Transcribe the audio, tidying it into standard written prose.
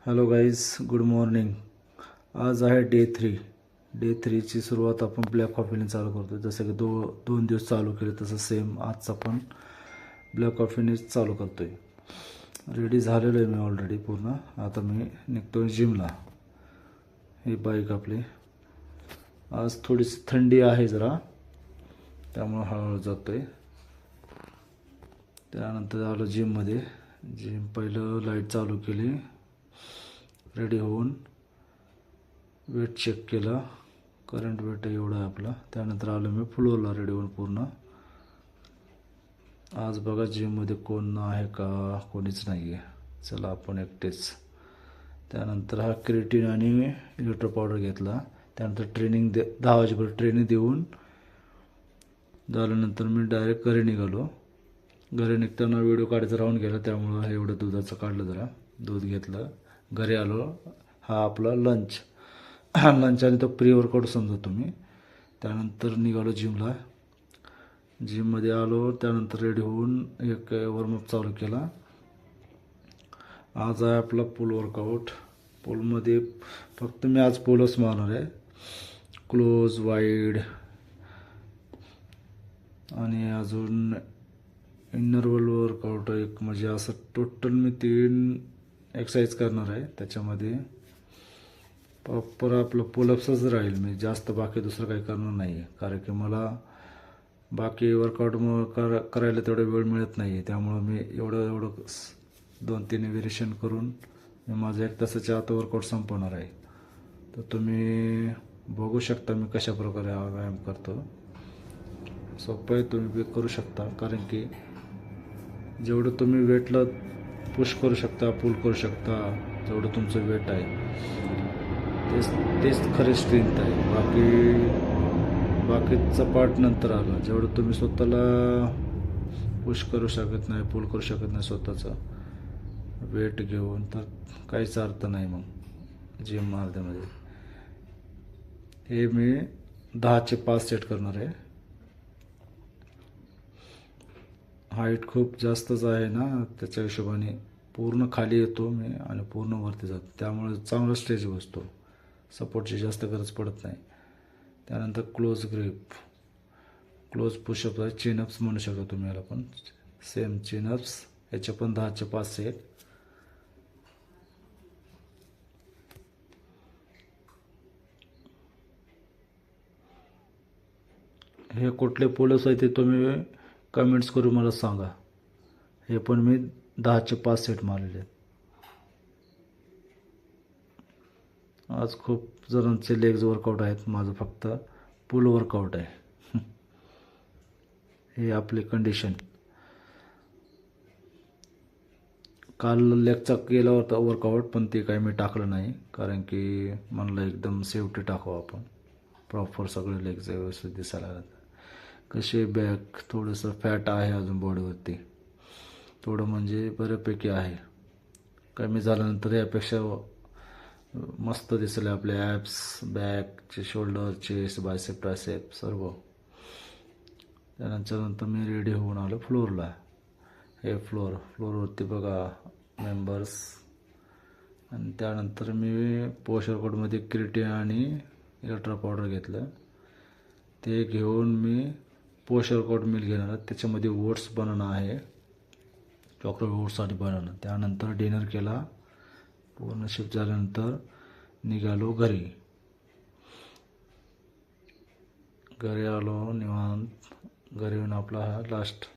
Hello guys, good morning. आज आहे day थ्रीची सुरुवात आपण ब्लॅक कॉफीने चालू करतो. जसं की दोन दिवस चालू केले तसं सेम आजचा पण ब्लॅक कॉफीनेच चालू करतो आहे. रेडी झालेलो आहे मी ऑलरेडी पूर्ण. आता मी निघतो जिमला. ही बाईक आपली. आज थोडीशी थंडी आहे जरा, त्यामुळं हळूहळू जातो आहे. त्यानंतर आलो जिममध्ये. पहिलं लाईट चालू केली, रेडी होऊन वेट चेक केला. करंट वेट एवढा आहे आपला. त्यानंतर आलो मी फ्लोअरला रेडी होऊन पूर्ण. आज बघा जिममध्ये कोण आहे का, कोणीच नाही आहे. चला आपण एकटेच. त्यानंतर हा क्रिएटिन आणि इलेक्ट्रो पावडर घेतला. त्यानंतर 10 वाजेपर्यंत ट्रेनिंग देऊन झाल्यानंतर मी डायरेक्ट घरी निघालो. घरी निघताना व्हिडिओ काढायचा राहून गेला, त्यामुळं एवढं दुधाचं काढलं. जरा दूध घेतलं, घरी आलो. हा आपला लंच आणि तो प्री वर्कआउट समजा तुम्ही. त्यानंतर निघालो जिमला. जिममध्ये आलो, त्यानंतर रेडी होऊन एक वॉर्मअप चालू केला. आज आहे आपला पूल वर्कआउट. पूलमध्ये फक्त मी आज पोलच मारणार आहे. क्लोज, वाईड आणि अजून इनर वर्ल्ड वर्कआउट एक, म्हणजे असं टोटल मी 3 एक्सरसाइज करणार आहे. त्याच्यामध्ये प्रॉपर आपलं पुलअप्सच राहील. मी जास्त बाकी दुसरं काही करणार नाही आहे, कारण की मला बाकी वर्कआउट करायला तेवढा वेळ मिळत नाही आहे. त्यामुळं मी एवढं 2-3 व्हेरिएशन करून मी माझं 1 तासाच्या आत वर्कआउट संपवणार आहे. तर तुम्ही बघू शकता मी कशा प्रकारे हा व्यायाम करतो. सोपं आहे, तुम्ही बी करू शकता. कारण की जेवढं तुम्ही वेटला पुश करू शकता, पुल करू शकता, जेवढं तुमचं वेट आहे तेच खरी स्ट्रेंथ आहे. बाकीचा पार्ट नंतर आला. जेवढं तुम्ही स्वतःला पुश करू शकत नाही, पुल करू शकत नाही स्वतःचं वेट घेऊन, तर काहीच अर्थ नाही मग जिम मारण्यामध्ये. हे मी 10चे 5 सेट करणार आहे. हाईट खूप जास्तच आहे ना, त्याच्या हिशोबाने पूर्ण खाली येतो मी आणि पूर्ण वरती जातो. त्यामुळे चांगला स्ट्रेच बसतो. सपोर्टची जास्त गरज पडत नाही. त्यानंतर क्लोज ग्रिप, क्लोज पुशअप आहे. चिनअप्स म्हणू शकता तुम्ही याला पण. सेम चिनअप्स, याचे पण 10चे 5 सेट. हे कुठले पुलअप्स आहे ते तुम्ही कमेंट्स करून मला सांगा. हे पण मी 10चे 5 सेट मारलेले आहेत. आज खूप जणांचे लेग्स वर्कआउट आहेत, माझं फक्त पुल वर्कआउट आहे. हे आपली कंडिशन. काल लेगचा केला होता वर्कआउट, पण ते काही मी टाकलं नाही, कारण की म्हणलं एकदम सेफ्टी टाकावं आपण. प्रॉपर सगळे लेग्स व्यवस्थित दिसायला लागतात. कसे बॅक थोडंसं फॅट आहे अजून बॉडीवरती, थोडं म्हणजे बऱ्यापैकी आहे. कमी झाल्यानंतर यापेक्षा मस्त दिसले आपले ॲप्स, बॅकचे, शोल्डर, चेस्ट, बायसेप, ट्रायसेप सर्व. त्यानंतर मी रेडी होऊन आलो फ्लोअरला. हे फ्लोअरवरती बघा मेंबर्स. आणि त्यानंतर मी पोस्ट वर्कआउटमध्ये क्रिएटिन आणि इलेक्ट्रो पावडर घेतलं. ते घेऊन मी पोस्ट वर्कआउट मील घेणार आहे. त्याच्यामध्ये ओट्स बनवणं आहे, चॉकलेट ओट्स आणि बनवणं. त्यानंतर डिनर केला. पूर्ण शिफ्ट झाल्यानंतर निघालो घरी. घरी आलो निवांत. घरी येऊन आपला हा लास्ट